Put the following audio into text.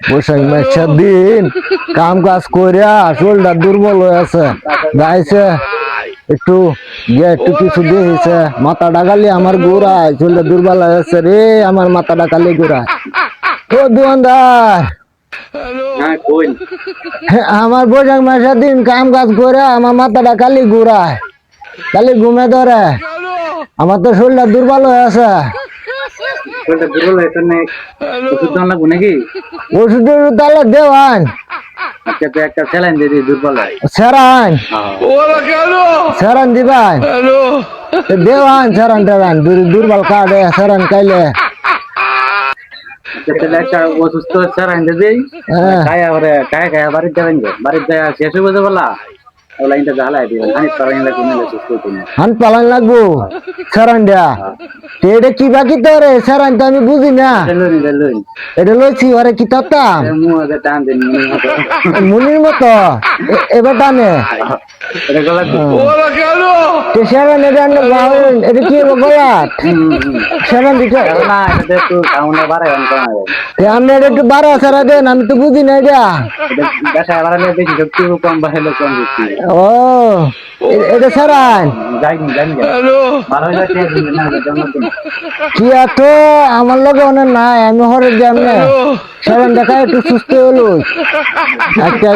বৈশাখ মাসের দিন কাম কাজ করিয়া শরীরটা দুর্বল হয়ে আছে, গাইছে একটু একটু কিছু দিয়েছে, মাথা ডাকালি আমার ঘুরায়, শরীরটা দুর্বল হয়ে আছে রে, আমার মাথা ডাকালি ঘুরায়। ও দোকানদার, আমার বৈশাখ মাসের দিন কাম কাজ করে আমার মাথাটা খালি ঘুরায়, খালি ঘুমে ধরে, আমার তো শরীরটা দুর্বল হয়ে আছে। ওষুধ তাহলে দেওয়ান সেরান সেরান দিবান দেওয়ান সেরান টেরান দুর্বল কার্ডে সেরান কাইলে অসুস্থ স্যার বাড়িতে শেষ হয়ে যেতে বলা লাইনটা জ্বালাই দিবেন হান পালান লাগবো সেরান দেয়া। এটা কি বাকি তো রে সেরান তো আমি বুঝি না, এটা লইছি ওরে কি তাতাম মুনির মতো এবার টানে সেরান এটা কি গলাট সেরান দিতে আমি একটু বাড়া সারা দেন, আমি তো বুঝি না এটা। ও এটা সারান কি এত আমার লগে অনেক নাই, আমি হরে যে সারান দেখা একটু সুস্থ হলো একটা